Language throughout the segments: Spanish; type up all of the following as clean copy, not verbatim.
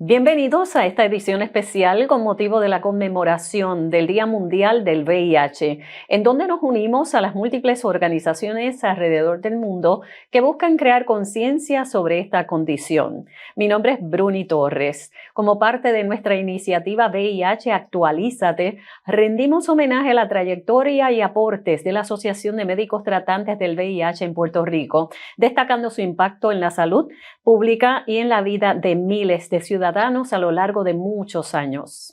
Bienvenidos a esta edición especial con motivo de la conmemoración del Día Mundial del VIH, en donde nos unimos a las múltiples organizaciones alrededor del mundo que buscan crear conciencia sobre esta condición. Mi nombre es Bruni Torres. Como parte de nuestra iniciativa VIH Actualízate, rendimos homenaje a la trayectoria y aportes de la Asociación de Médicos Tratantes del VIH en Puerto Rico, destacando su impacto en la salud pública y en la vida de miles de ciudadanos a lo largo de muchos años.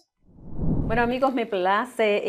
Bueno, amigos, me place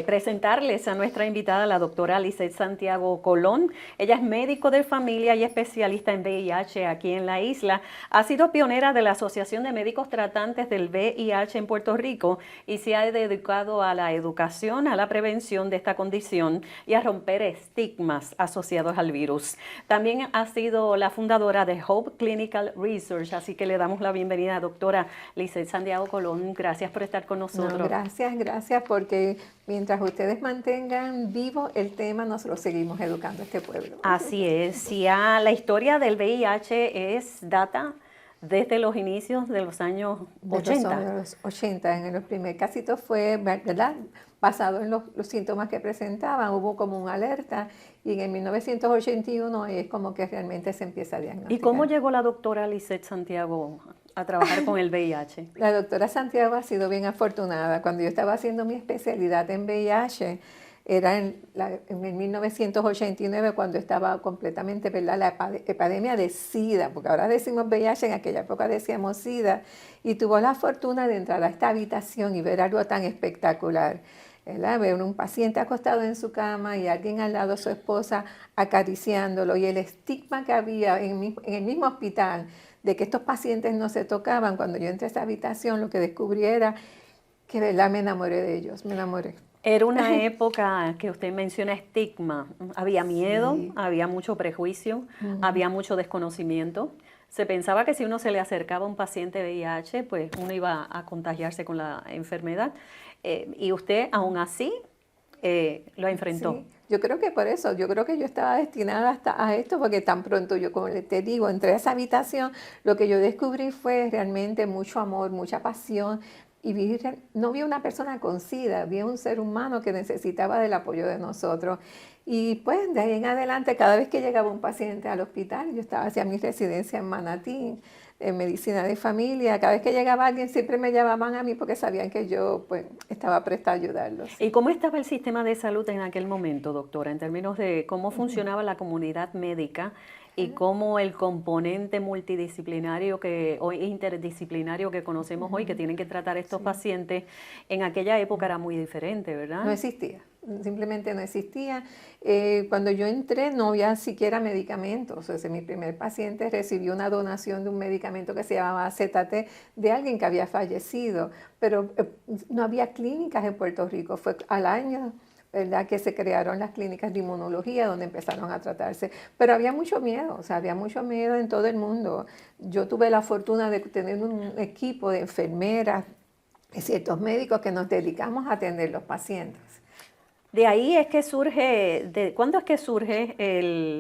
presentarles a nuestra invitada, la doctora Lizeth Santiago Colón. Ella es médico de familia y especialista en VIH aquí en la isla. Ha sido pionera de la Asociación de Médicos Tratantes del VIH en Puerto Rico y se ha dedicado a la educación, a la prevención de esta condición y a romper estigmas asociados al virus. También ha sido la fundadora de Hope Clinical Research, así que le damos la bienvenida a doctora Lizeth Santiago Colón. Gracias por estar con nosotros. No, gracias, porque mientras ustedes mantengan vivo el tema, nosotros seguimos educando a este pueblo. Así es, ya la historia del VIH data desde los inicios de los años 80. De los 80, en los primeros, casi todo fue, ¿verdad?, basado en los síntomas que presentaban, hubo como una alerta, y en 1981 es como que realmente se empieza a diagnosticar. ¿Y cómo llegó la doctora Lizeth Santiago a trabajar con el VIH? La doctora Santiago ha sido bien afortunada. Cuando yo estaba haciendo mi especialidad en VIH, era en el 1989, cuando estaba completamente, ¿verdad?, la epidemia de SIDA, porque ahora decimos VIH, en aquella época decíamos SIDA, y tuvo la fortuna de entrar a esta habitación y ver algo tan espectacular, ¿verdad? Ver un paciente acostado en su cama y alguien al lado de su esposa acariciándolo, y el estigma que había en el mismo hospital de que estos pacientes no se tocaban. Cuando yo entré a esa habitación, lo que descubrí era que, ¿verdad?, me enamoré de ellos, me enamoré. Era una época que usted menciona estigma, había miedo, sí, había mucho prejuicio, había mucho desconocimiento. Se pensaba que si uno se le acercaba a un paciente VIH, pues uno iba a contagiarse con la enfermedad. Y usted, aún así, lo enfrentó. Sí, yo creo que por eso, yo creo que yo estaba destinada hasta a esto, porque tan pronto yo, como te digo, entré a esa habitación, lo que yo descubrí fue realmente mucho amor, mucha pasión, y no vi una persona con SIDA, vi un ser humano que necesitaba del apoyo de nosotros. Y pues de ahí en adelante, cada vez que llegaba un paciente al hospital, yo estaba hacia mi residencia en Manatí, en medicina de familia, cada vez que llegaba alguien siempre me llamaban a mí porque sabían que yo pues estaba presta a ayudarlos. ¿Y cómo estaba el sistema de salud en aquel momento, doctora, en términos de cómo funcionaba la comunidad médica y cómo el componente multidisciplinario o interdisciplinario que conocemos hoy, que tienen que tratar estos pacientes, en aquella época era muy diferente, ¿verdad? No existía. Simplemente no existía. Cuando yo entré no había siquiera medicamentos. O sea, mi primer paciente recibió una donación de un medicamento que se llamaba ZT de alguien que había fallecido, pero no había clínicas en Puerto Rico. Fue al año, ¿verdad?, que se crearon las clínicas de inmunología donde empezaron a tratarse. Pero había mucho miedo, o sea, había mucho miedo en todo el mundo. Yo tuve la fortuna de tener un equipo de enfermeras y ciertos médicos que nos dedicamos a atender los pacientes. De ahí es que surge, ¿cuándo es que surge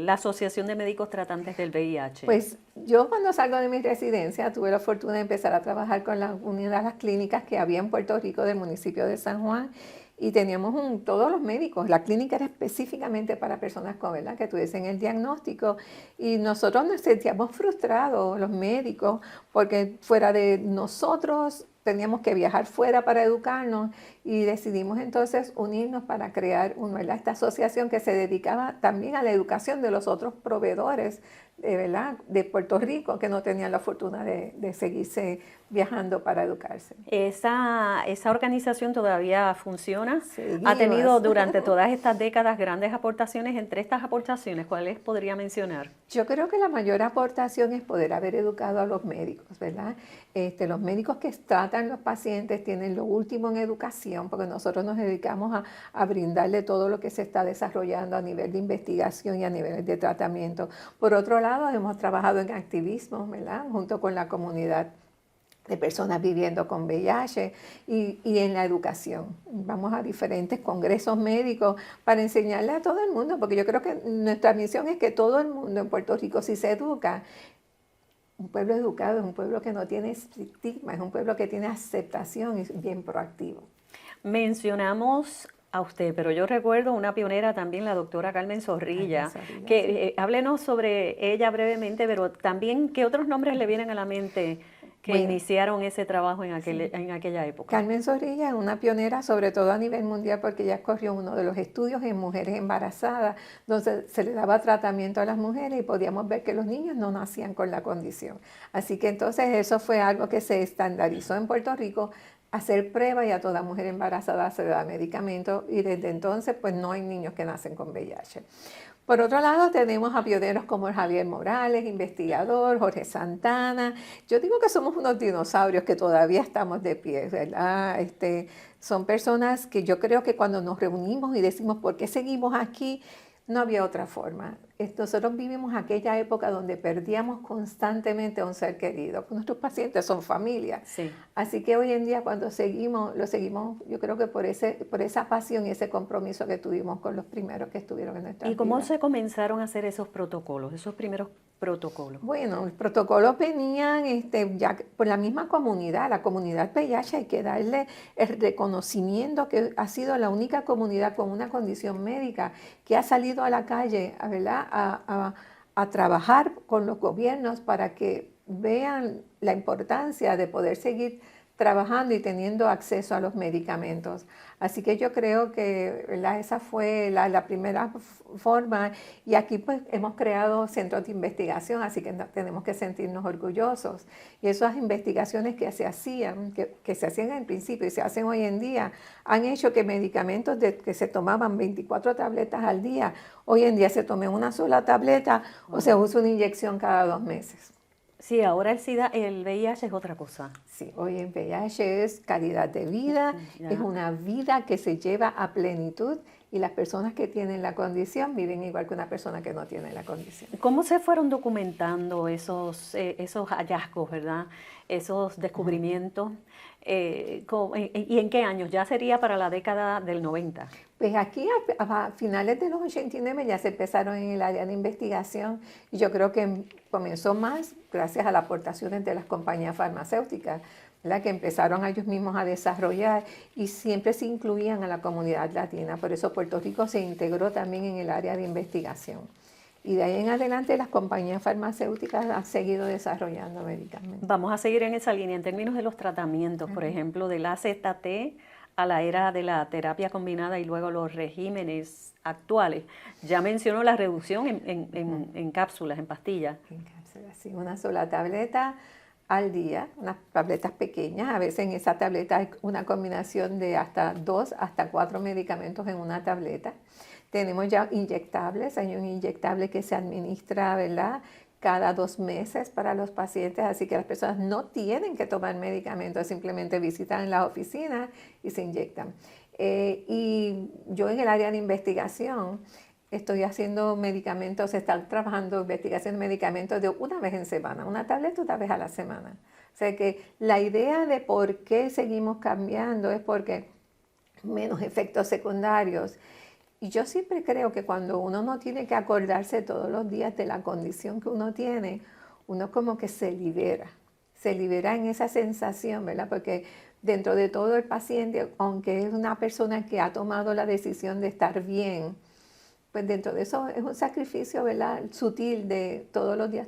la Asociación de Médicos Tratantes del VIH? Pues yo, cuando salgo de mi residencia, tuve la fortuna de empezar a trabajar con una de las clínicas que había en Puerto Rico del municipio de San Juan, y teníamos todos los médicos. La clínica era específicamente para personas con, ¿verdad?, que tuviesen el diagnóstico, y nosotros nos sentíamos frustrados, los médicos, porque fuera de nosotros teníamos que viajar fuera para educarnos, y decidimos entonces unirnos para crear esta asociación que se dedicaba también a la educación de los otros proveedores, ¿verdad?, de Puerto Rico, que no tenían la fortuna de seguirse viajando para educarse. ¿Esa organización todavía funciona? Seguimos. Ha tenido durante todas estas décadas grandes aportaciones. Entre estas aportaciones, ¿cuáles podría mencionar? Yo creo que la mayor aportación es poder haber educado a los médicos, ¿verdad? Los médicos que tratan los pacientes tienen lo último en educación, porque nosotros nos dedicamos a brindarle todo lo que se está desarrollando a nivel de investigación y a nivel de tratamiento. Por otro lado, hemos trabajado en activismo, ¿verdad?, junto con la comunidad de personas viviendo con VIH, y en la educación. Vamos a diferentes congresos médicos para enseñarle a todo el mundo, porque yo creo que nuestra misión es que todo el mundo en Puerto Rico, si se educa, pueblo educado es un pueblo que no tiene estigma, es un pueblo que tiene aceptación y es bien proactivo. Mencionamos a usted, pero yo recuerdo una pionera también, la doctora Carmen Carmen Zorrilla, Zorrilla, sí. que háblenos sobre ella brevemente, pero también, ¿qué otros nombres le vienen a la mente que Bueno, iniciaron ese trabajo sí. en aquella época? Carmen Zorrilla es una pionera, sobre todo a nivel mundial, porque ella corrió uno de los estudios en mujeres embarazadas, donde se le daba tratamiento a las mujeres y podíamos ver que los niños no nacían con la condición. Así que entonces eso fue algo que se estandarizó en Puerto Rico, hacer pruebas y a toda mujer embarazada se le da medicamento y desde entonces pues no hay niños que nacen con VIH. Por otro lado, tenemos a pioneros como Javier Morales, investigador, Jorge Santana. Yo digo que somos unos dinosaurios que todavía estamos de pie, ¿verdad? Son personas que yo creo que cuando nos reunimos y decimos, ¿por qué seguimos aquí? No había otra forma. Nosotros vivimos aquella época donde perdíamos constantemente a un ser querido. Nuestros pacientes son familia. Sí. Así que hoy en día cuando seguimos, lo seguimos, yo creo que por esa pasión y ese compromiso que tuvimos con los primeros que estuvieron en nuestra ¿Y cómo vida. se comenzaron a hacer esos protocolos, esos primeros protocolos? Bueno, los protocolos venían ya por la misma comunidad, la comunidad VIH, hay que darle el reconocimiento que ha sido la única comunidad con una condición médica que ha salido a la calle, ¿verdad? A trabajar con los gobiernos para que vean la importancia de poder seguir trabajando y teniendo acceso a los medicamentos. Así que yo creo que, ¿verdad? Esa fue la primera forma y aquí pues hemos creado centros de investigación, así que tenemos que sentirnos orgullosos. Y esas investigaciones que se hacían, que se hacían al principio y se hacen hoy en día, han hecho que medicamentos que se tomaban 24 tabletas al día, hoy en día se tomen una sola tableta o se usa una inyección cada 2 meses. Sí, ahora el VIH es otra cosa. Sí, hoy en VIH es calidad de vida, es Ya. una vida que se lleva a plenitud y las personas que tienen la condición viven igual que una persona que no tiene la condición. ¿Cómo se fueron documentando esos hallazgos, verdad? Esos descubrimientos. ¿Y en qué años? Ya sería para la década del 90. Pues aquí a finales de los 89 ya se empezaron en el área de investigación y yo creo que comenzó más gracias a las aportaciones de las compañías farmacéuticas, ¿verdad? Que empezaron ellos mismos a desarrollar y siempre se incluían a la comunidad latina. Por eso Puerto Rico se integró también en el área de investigación. Y de ahí en adelante las compañías farmacéuticas han seguido desarrollando medicamentos. Vamos a seguir en esa línea en términos de los tratamientos, por ejemplo, del AZT a la era de la terapia combinada y luego los regímenes actuales. Ya mencionó la reducción en cápsulas, en pastillas. En cápsulas, sí, una sola tableta al día, unas tabletas pequeñas. A veces en esa tableta hay una combinación de hasta 2 hasta 4 medicamentos en una tableta. Tenemos ya inyectables, hay un inyectable que se administra, ¿verdad?, cada 2 meses para los pacientes, así que las personas no tienen que tomar medicamentos, simplemente visitan las oficinas y se inyectan. Y yo en el área de investigación estoy haciendo medicamentos, se están trabajando investigación de medicamentos de una vez en semana, una tableta una vez a la semana. O sea que la idea de por qué seguimos cambiando es porque menos efectos secundarios. Y yo siempre creo que cuando uno no tiene que acordarse todos los días de la condición que uno tiene, uno como que se libera en esa sensación, ¿verdad? Porque dentro de todo el paciente, aunque es una persona que ha tomado la decisión de estar bien, pues dentro de eso es un sacrificio, ¿verdad?, sutil de todos los días,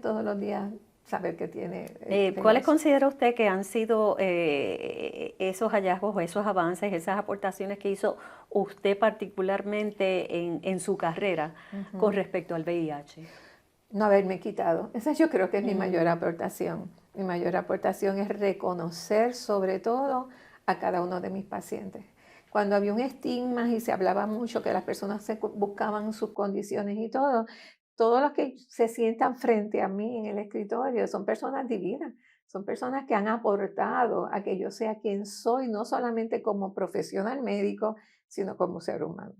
saber que tiene. ¿Cuáles considera usted que han sido esos hallazgos o esos avances, esas aportaciones que hizo usted particularmente en su carrera con respecto al VIH? No haberme quitado. Esa yo creo que es mi mayor aportación. Mi mayor aportación es reconocer sobre todo a cada uno de mis pacientes. Cuando había un estigma y se hablaba mucho que las personas buscaban sus condiciones y todo, todos los que se sientan frente a mí en el escritorio son personas divinas, son personas que han aportado a que yo sea quien soy, no solamente como profesional médico, sino como ser humano.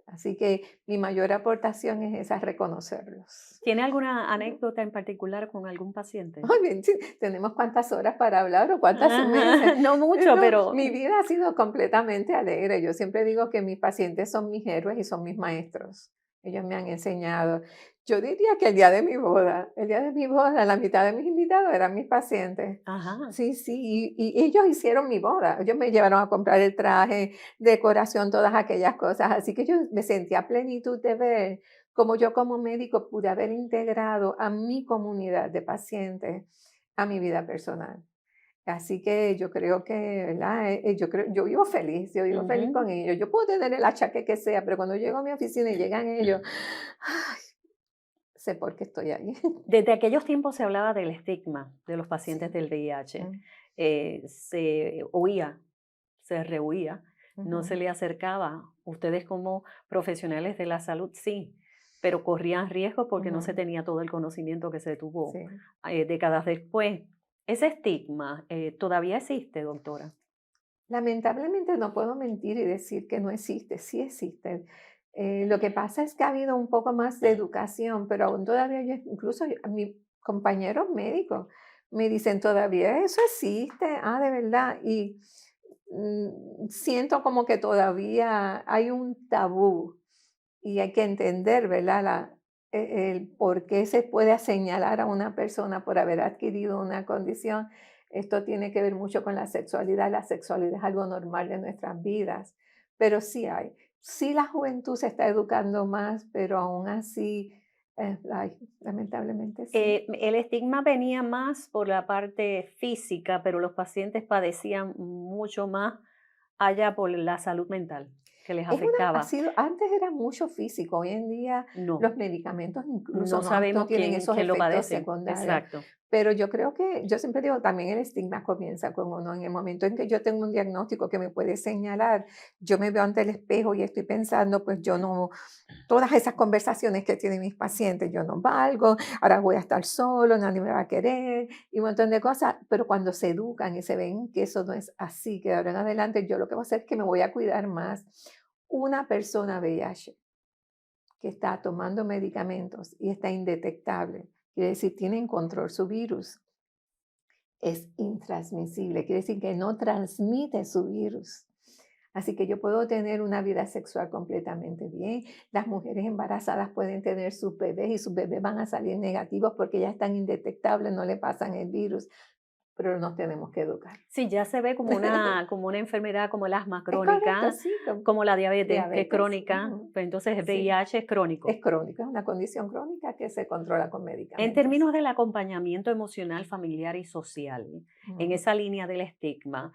Así que mi mayor aportación es esa, reconocerlos. ¿Tiene alguna anécdota en particular con algún paciente? Muy bien, sí, tenemos cuántas horas para hablar o cuántos meses. No mucho, No, pero mi vida ha sido completamente alegre. Yo siempre digo que mis pacientes son mis héroes y son mis maestros. Ellos me han enseñado. Yo diría que el día de mi boda, la mitad de mis invitados eran mis pacientes. Ajá. Sí, sí, y ellos hicieron mi boda. Ellos me llevaron a comprar el traje, decoración, todas aquellas cosas. Así que yo me sentía a plenitud de ver cómo yo como médico pude haber integrado a mi comunidad de pacientes a mi vida personal. Así que yo creo que, ¿verdad? Yo vivo feliz Ujú. con ellos. Yo puedo tener el achaque que sea, pero cuando llego a mi oficina y llegan ellos, ay, sé por qué estoy ahí. Desde aquellos tiempos se hablaba del estigma de los pacientes Sí. del VIH. Mm, Se huía, se rehuía, no se ujú, le acercaba. Ustedes como profesionales de la salud, sí, pero corrían riesgo porque no se ujú, tenía todo el conocimiento que se tuvo sí. décadas después. Ese estigma todavía existe, doctora. Lamentablemente no puedo mentir y decir que no existe, sí existe. Lo que pasa es que ha habido un poco más de educación, pero aún todavía a mis compañeros médicos me dicen, todavía eso existe, ah, de verdad. Y siento como que todavía hay un tabú y hay que entender, ¿verdad? El por qué se puede señalar a una persona por haber adquirido una condición. Esto tiene que ver mucho con la sexualidad. La sexualidad es algo normal de nuestras vidas, pero sí hay. Sí, la juventud se está educando más, pero aún así, lamentablemente sí. El estigma venía más por la parte física, pero los pacientes padecían mucho más allá por la salud mental que les afectaba. Antes era mucho físico, hoy en día No, los medicamentos incluso no no sabemos tienen esos quién lo efectos padece. secundarios. Exacto. Pero yo creo yo siempre digo, también el estigma comienza con uno. En el momento en que yo tengo un diagnóstico que me puede señalar, yo me veo ante el espejo y estoy pensando, pues yo no, todas esas conversaciones que tienen mis pacientes, yo no valgo, ahora voy a estar solo, nadie me va a querer y un montón de cosas, pero cuando se educan y se ven que eso no es así, que de ahora en adelante yo lo que voy a hacer es que me voy a cuidar más. Una persona VIH que está tomando medicamentos y está indetectable, quiere decir, tiene en control su virus, es intransmisible, quiere decir que no transmite su virus. Así que yo puedo tener una vida sexual completamente bien. Las mujeres embarazadas pueden tener sus bebés y sus bebés van a salir negativos porque ya están indetectables, no le pasan el virus, pero nos tenemos que educar. Sí, ya se ve como una enfermedad como el asma Es correcto, crónica, sí, con como la diabetes, que es diabetes, crónica, pero entonces el sí, VIH es crónico. es crónico, es una condición crónica que se controla con En medicamentos. términos del acompañamiento emocional, familiar y social, en Ujú. esa línea del estigma,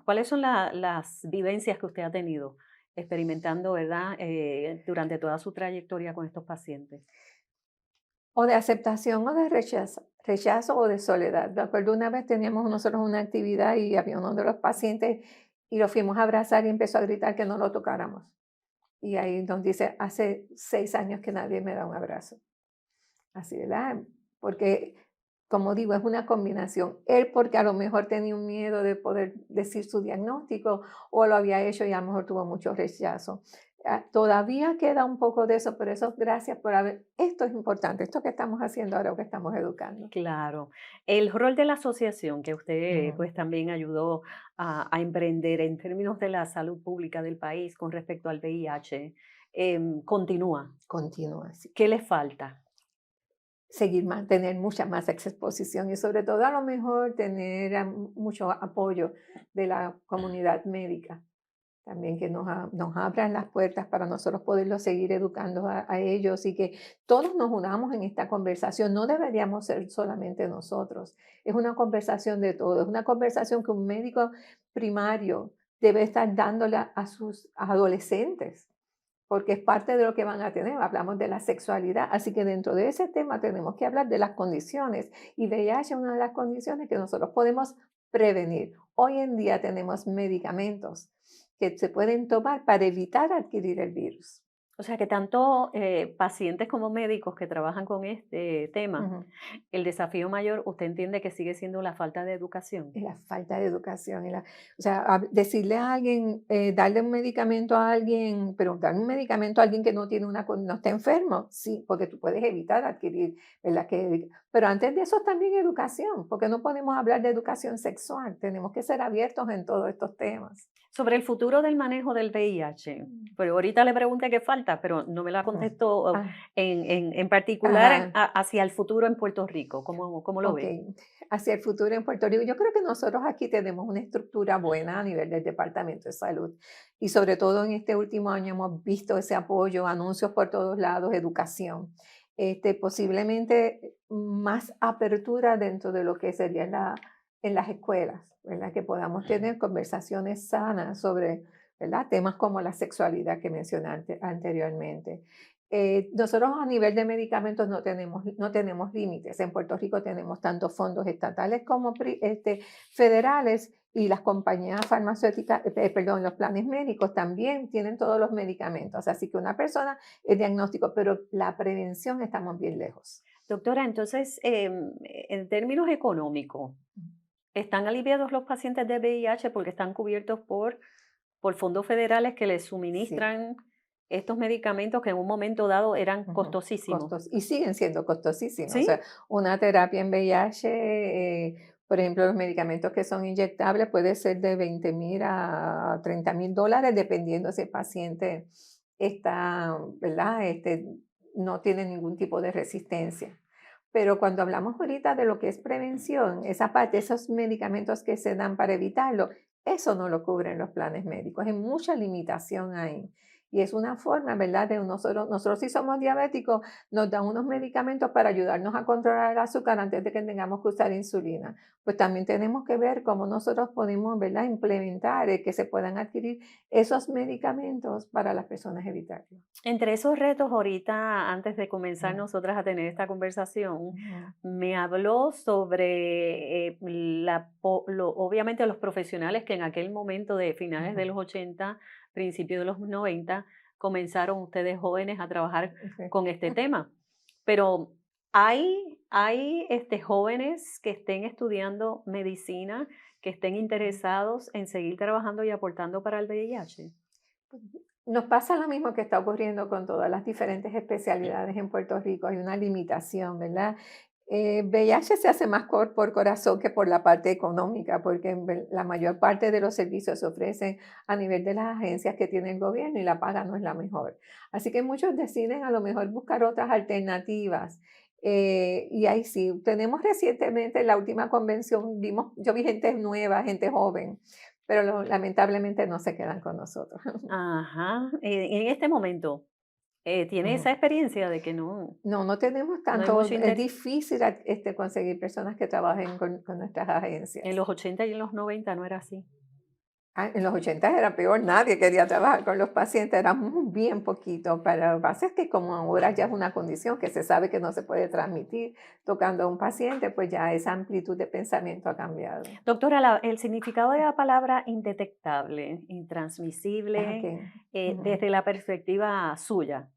¿cuáles son las vivencias que usted ha tenido experimentando, verdad, durante toda su trayectoria con estos pacientes? O de aceptación o de rechazo o de soledad. Me acuerdo una vez teníamos nosotros una actividad y había uno de los pacientes y lo fuimos a abrazar y empezó a gritar que no lo tocáramos. Y ahí nos dice, hace 6 años que nadie me da un abrazo. Así, ¿verdad? Porque, como digo, es una combinación. Él porque a lo mejor tenía un miedo de poder decir su diagnóstico o lo había hecho y a lo mejor tuvo mucho rechazo. Todavía queda un poco de eso, pero eso gracias por haber, esto es importante, esto que estamos haciendo ahora o que estamos educando. Claro. El rol de la asociación que usted Ujú. pues también ayudó a emprender en términos de la salud pública del país con respecto al VIH, continúa. Continúa así. ¿Qué le falta? Seguir tener mucha más exposición y sobre todo a lo mejor tener mucho apoyo de la comunidad médica. También que nos abran las puertas para nosotros poderlos seguir educando a ellos y que todos nos unamos en esta conversación. No deberíamos ser solamente nosotros. Es una conversación de todos. Es una conversación que un médico primario debe estar dándole a sus adolescentes, porque es parte de lo que van a tener. Hablamos de la sexualidad. Así que dentro de ese tema tenemos que hablar de las condiciones. Y VIH es una de las condiciones que nosotros podemos prevenir. Hoy en día tenemos medicamentos que se pueden tomar para evitar adquirir el virus. O sea que tanto pacientes como médicos que trabajan con este tema, Ujú. el desafío mayor, ¿usted entiende que sigue siendo la falta de educación? Es la falta de educación. O sea, decirle a alguien, darle un medicamento a alguien, pero darle un medicamento a alguien que no tiene no está enfermo, sí, porque tú puedes evitar adquirir, ¿verdad? Pero antes de eso también educación, porque no podemos hablar de educación sexual, tenemos que ser abiertos en todos estos temas. Sobre el futuro del manejo del VIH, Mm. pero ahorita le pregunté qué falta. esta, pero no me la Ajá. contestó Ah, en particular ajá. hacia el futuro en Puerto Rico. ¿Cómo lo Ok, ve? hacia el futuro en Puerto Rico. Yo creo que nosotros aquí tenemos una estructura buena a nivel del Departamento de Salud y sobre todo en este último año hemos visto ese apoyo, anuncios por todos lados, educación, posiblemente más apertura dentro de lo que sería en las escuelas, ¿verdad? Que podamos tener conversaciones sanas sobre, ¿verdad? Temas como la sexualidad que mencioné anteriormente. Nosotros a nivel de medicamentos no tenemos límites. En Puerto Rico tenemos tanto fondos estatales como federales y las compañías farmacéuticas, perdón, los planes médicos también tienen todos los medicamentos. Así que una persona es diagnóstico, pero la prevención estamos bien lejos. Doctora, entonces, en términos económicos, ¿están aliviados los pacientes de VIH porque están cubiertos por fondos federales que les Sí. suministran estos medicamentos que en un momento dado eran Ujú. costosísimos? Costos, y siguen siendo costosísimos. O sea, ¿Sí? una terapia en VIH, por ejemplo, los medicamentos que son inyectables puede ser de 20,000 a 30,000 dólares, dependiendo si el paciente está, ¿verdad? No tiene ningún tipo de resistencia. Pero cuando hablamos ahorita de lo que es prevención, esa parte, esos medicamentos que se dan para evitarlo, eso no lo cubren los planes médicos. Hay mucha limitación ahí. Y es una forma, ¿verdad? De nosotros si somos diabéticos, nos dan unos medicamentos para ayudarnos a controlar el azúcar antes de que tengamos que usar insulina. Pues también tenemos que ver cómo nosotros podemos, ¿verdad? Implementar que se puedan adquirir esos medicamentos para las personas evitarlo. Entre esos retos, ahorita, antes de comenzar Mm, nosotras a tener esta conversación, ujú, me habló sobre, obviamente, los profesionales que en aquel momento de finales ujú. de los 80, principios de los 90, comenzaron ustedes jóvenes a trabajar Ok. con este tema. Pero hay jóvenes que estén estudiando medicina, que estén interesados en seguir trabajando y aportando para el VIH. Nos pasa lo mismo que está ocurriendo con todas las diferentes especialidades en Puerto Rico. Hay una limitación, ¿verdad? VIH se hace más por corazón que por la parte económica, porque la mayor parte de los servicios se ofrecen a nivel de las agencias que tiene el gobierno y la paga no es la mejor. Así que muchos deciden a lo mejor buscar otras alternativas. Y ahí sí, tenemos recientemente en la última convención, yo vi gente nueva, gente joven, pero lamentablemente no se quedan con nosotros. Ajá, en este momento, ¿tiene esa Ujú. experiencia de que No, no tenemos no hay tanto, mucho es interés? difícil conseguir personas que trabajen con nuestras En agencias. los 80 y en los 90 no era así. En los 80 era peor, nadie quería trabajar con los pacientes, era bien poquito, pero lo que pasa es que como ahora ya es una condición que se sabe que no se puede transmitir tocando a un paciente, pues ya esa amplitud de pensamiento ha cambiado. Doctora, el significado de la palabra indetectable, intransmisible, Ok. Ujú. desde la perspectiva suya,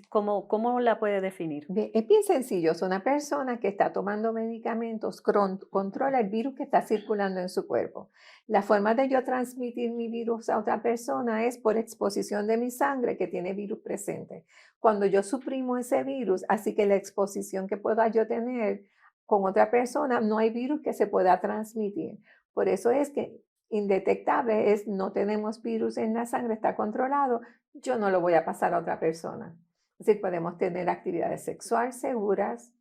¿cómo la puede definir? Es bien sencillo, es una persona que está tomando medicamentos, controla el virus que está circulando en su cuerpo. La forma de yo transmitir mi virus a otra persona es por exposición de mi sangre que tiene virus presente. Cuando yo suprimo ese virus, así que la exposición que pueda yo tener con otra persona, no hay virus que se pueda transmitir. Por eso es que indetectable es no tenemos virus en la sangre, está controlado, yo no lo voy a pasar a otra persona. Es decir, podemos tener actividades sexuales seguras,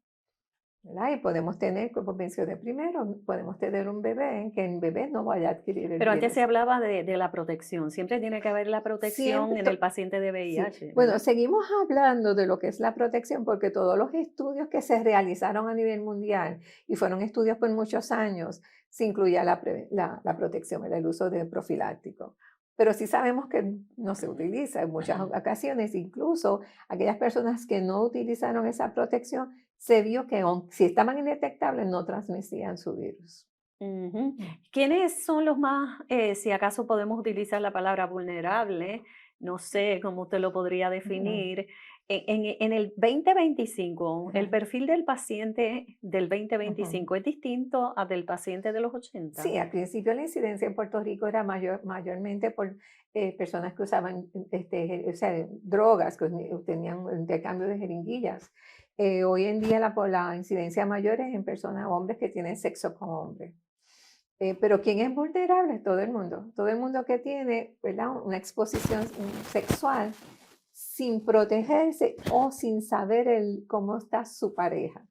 ¿verdad? Y podemos tener, como mencioné primero, podemos tener un bebé, que el bebé no vaya a adquirir el Pero antes se virus. hablaba de la protección, siempre tiene que haber la protección Siempre, en el paciente de sí. VIH, Bueno, ¿verdad? seguimos hablando de lo que es la protección porque todos los estudios que se realizaron a nivel mundial y fueron estudios por muchos años, se incluía la protección, el uso de profiláctico. Pero sí sabemos que no se utiliza en muchas ocasiones, incluso aquellas personas que no utilizaron esa protección, se vio que si estaban indetectables no transmitían su virus. Ujú. Mm, ¿Quiénes son los más, si acaso podemos utilizar la palabra vulnerable? No sé cómo usted lo podría ujú, definir. En el 2025, el ajá, perfil del paciente del ujú. 2025 es distinto al del paciente de los 80. Sí, al principio la incidencia en Puerto Rico era mayormente por personas que usaban o sea, drogas, que tenían un intercambio de jeringuillas. Hoy en día la incidencia mayor es en personas, hombres que tienen sexo con hombres. Pero ¿quién es vulnerable? Todo el mundo. Todo el mundo que tiene, ¿verdad? Una exposición sexual sin protegerse o sin saber cómo está su pareja.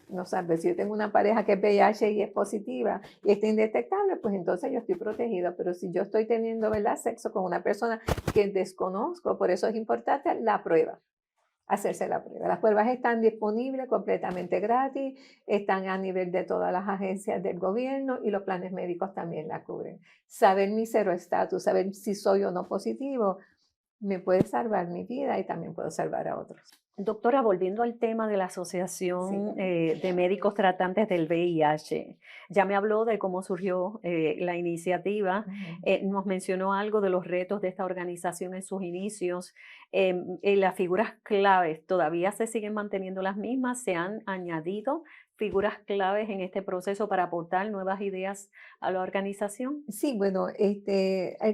No sabes, si yo tengo una pareja que es VIH y es positiva y está indetectable, pues entonces yo estoy protegida. Pero si yo estoy teniendo, ¿verdad?, sexo con una persona que desconozco, por eso es importante la prueba, hacerse la prueba. Las pruebas están disponibles completamente gratis, están a nivel de todas las agencias del gobierno y los planes médicos también la cubren. Saber mi seroestatus, saber si soy o no positivo, me puede salvar mi vida y también puedo salvar a otros. Doctora, volviendo al tema de la Sí. Asociación de Médicos Tratantes del VIH, ya me habló de cómo surgió la iniciativa, Ujú. nos mencionó algo de los retos de esta organización en sus inicios. Las figuras claves todavía se siguen manteniendo las mismas, se han añadido figuras claves en este proceso para aportar nuevas ideas a la organización. Sí, bueno,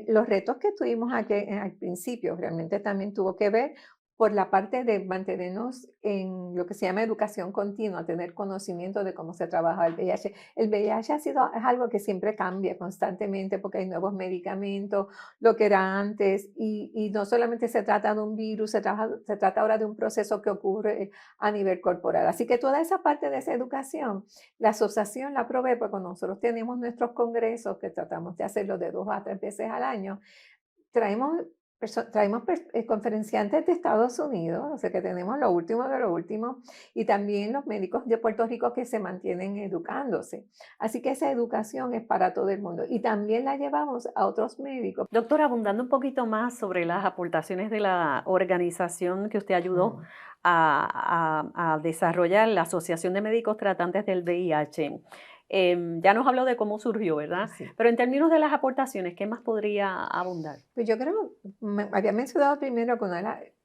los retos que tuvimos al principio realmente también tuvo que ver por la parte de mantenernos en lo que se llama educación continua, tener conocimiento de cómo se trabaja el VIH. El VIH es algo que siempre cambia constantemente porque hay nuevos medicamentos, lo que era antes, y no solamente se trata de un virus, se trata ahora de un proceso que ocurre a nivel corporal. Así que toda esa parte de esa educación la asociación la provee porque nosotros tenemos nuestros congresos que tratamos de hacerlo de 2 a 3 veces al año. Traemos, conferenciantes de Estados Unidos, o sea que tenemos lo último de lo último, y también los médicos de Puerto Rico que se mantienen educándose. Así que esa educación es para todo el mundo y también la llevamos a otros médicos. Doctora, abundando un poquito más sobre las aportaciones de la organización que usted ayudó Mm. a desarrollar, la Asociación de Médicos Tratantes del VIH. Ya nos habló de cómo surgió, ¿verdad? Sí. Pero en términos de las aportaciones, ¿qué más podría abundar? Pues yo creo, había mencionado primero que uno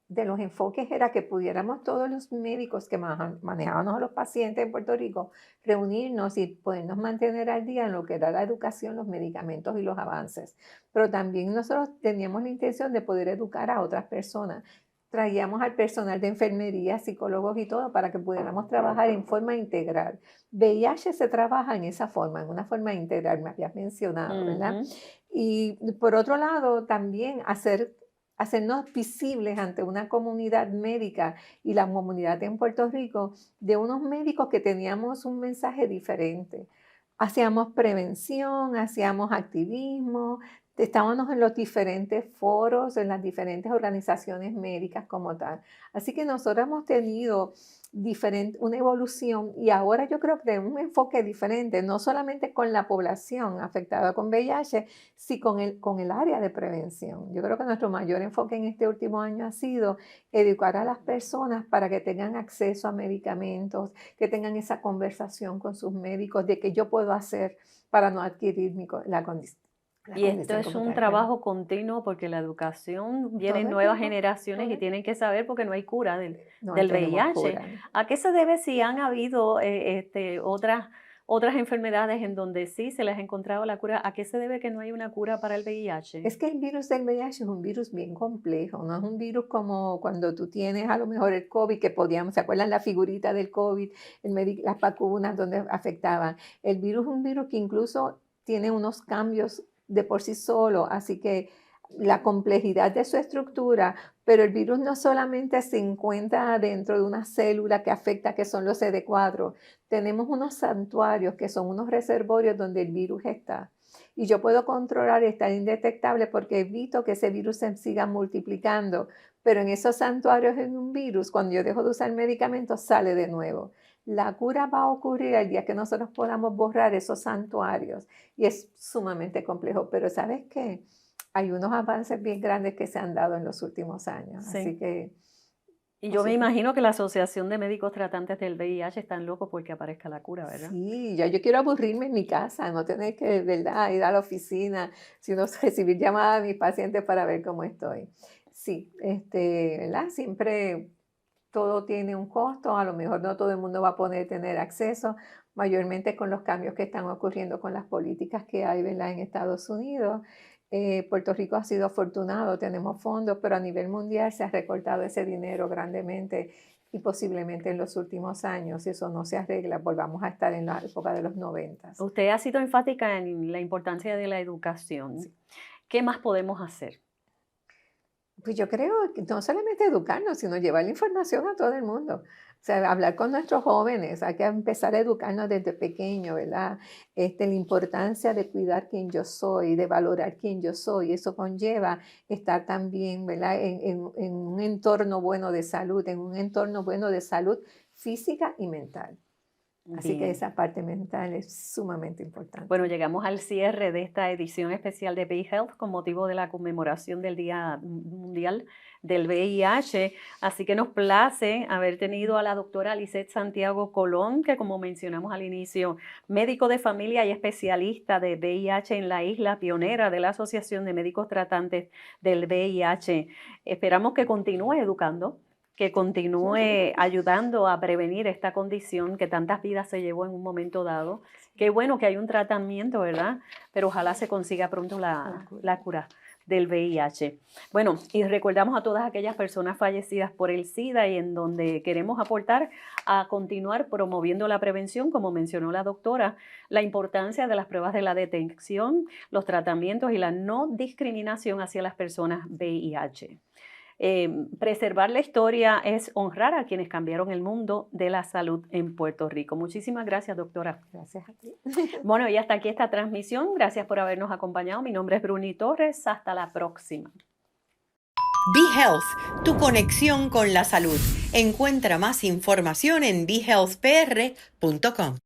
de los enfoques era que pudiéramos todos los médicos que manejábamos a los pacientes en Puerto Rico reunirnos y podernos mantener al día en lo que era la educación, los medicamentos y los avances. Pero también nosotros teníamos la intención de poder educar a otras personas. Traíamos al personal de enfermería, psicólogos y todo para que pudiéramos trabajar en forma integral. VIH se trabaja en esa forma, en una forma integral, me habías mencionado, ¿verdad? Ujú. Y por otro lado, también hacernos visibles ante una comunidad médica y la comunidad en Puerto Rico de unos médicos que teníamos un mensaje diferente. Hacíamos prevención, hacíamos activismo, estábamos en los diferentes foros, en las diferentes organizaciones médicas como tal. Así que nosotros hemos tenido una evolución y ahora yo creo que tenemos un enfoque diferente, no solamente con la población afectada con VIH, sí con el área de prevención. Yo creo que nuestro mayor enfoque en este último año ha sido educar a las personas para que tengan acceso a medicamentos, que tengan esa conversación con sus médicos de qué yo puedo hacer para no adquirir la Y esto condición es como un tal, ¿verdad? trabajo continuo porque la educación, Todo vienen el nuevas tiempo, generaciones todo y el tienen que saber porque no hay cura no del tenemos VIH. cura. ¿A qué se debe si han habido otras enfermedades en donde sí se les ha encontrado la cura? ¿A qué se debe que no hay una cura para el VIH? Es que el virus del VIH es un virus bien complejo, no es un virus como cuando tú tienes a lo mejor el COVID, que podíamos, ¿se acuerdan la figurita del COVID, las vacunas donde afectaban? El virus es un virus que incluso tiene unos cambios de por sí solo, así que la complejidad de su estructura, pero el virus no solamente se encuentra dentro de una célula que afecta, que son los CD4, tenemos unos santuarios que son unos reservorios donde el virus está. Y yo puedo controlar y estar indetectable porque evito que ese virus se siga multiplicando. Pero en esos santuarios en un virus, cuando yo dejo de usar medicamentos, sale de nuevo. La cura va a ocurrir el día que nosotros podamos borrar esos santuarios. Y es sumamente complejo. Pero ¿sabes qué? Hay unos avances bien grandes que se han dado en los últimos años. Así Sí. que Y yo me nosotros... imagino que la Asociación de Médicos Tratantes del VIH están locos porque aparezca la cura, ¿verdad? Sí, ya yo quiero aburrirme en mi casa, no tener que, ¿verdad?, ir a la oficina, sino recibir llamadas de mis pacientes para ver cómo estoy. Sí, ¿verdad? Siempre todo tiene un costo, a lo mejor no todo el mundo va a poder tener acceso, mayormente con los cambios que están ocurriendo con las políticas que hay, ¿verdad?, en Estados Unidos. Puerto Rico ha sido afortunado, tenemos fondos, pero a nivel mundial se ha recortado ese dinero grandemente y posiblemente en los últimos años, si eso no se arregla, volvamos a estar en la época de los 90. Usted ha sido enfática en la importancia de la educación. ¿Qué más podemos hacer? Pues yo creo que no solamente educarnos, sino llevar la información a todo el mundo. O sea, hablar con nuestros jóvenes, hay que empezar a educarnos desde pequeño, ¿verdad? La importancia de cuidar quién yo soy, de valorar quién yo soy. Eso conlleva estar también, ¿verdad? En un entorno bueno de salud, en un entorno bueno de salud física y mental. Así que Bien. esa parte mental es sumamente importante. Bueno, llegamos al cierre de esta edición especial de Be Health con motivo de la conmemoración del Día Mundial del VIH. Así que nos place haber tenido a la doctora Lisette Santiago Colón, que como mencionamos al inicio, médico de familia y especialista de VIH en la isla, pionera de la Asociación de Médicos Tratantes del VIH. Esperamos que continúe educando, que continúe ayudando a prevenir esta condición que tantas vidas se llevó en un momento dado. Qué bueno que hay un tratamiento, ¿verdad? Pero ojalá se consiga pronto la cura del VIH. Bueno, y recordamos a todas aquellas personas fallecidas por el SIDA y en donde queremos aportar a continuar promoviendo la prevención, como mencionó la doctora, la importancia de las pruebas de la detección, los tratamientos y la no discriminación hacia las personas VIH. Preservar la historia es honrar a quienes cambiaron el mundo de la salud en Puerto Rico. Muchísimas gracias, doctora. Gracias a ti. Bueno, y hasta aquí esta transmisión. Gracias por habernos acompañado. Mi nombre es Bruni Torres. Hasta la próxima. Be Health, tu conexión con la salud. Encuentra más información en behealthpr.com.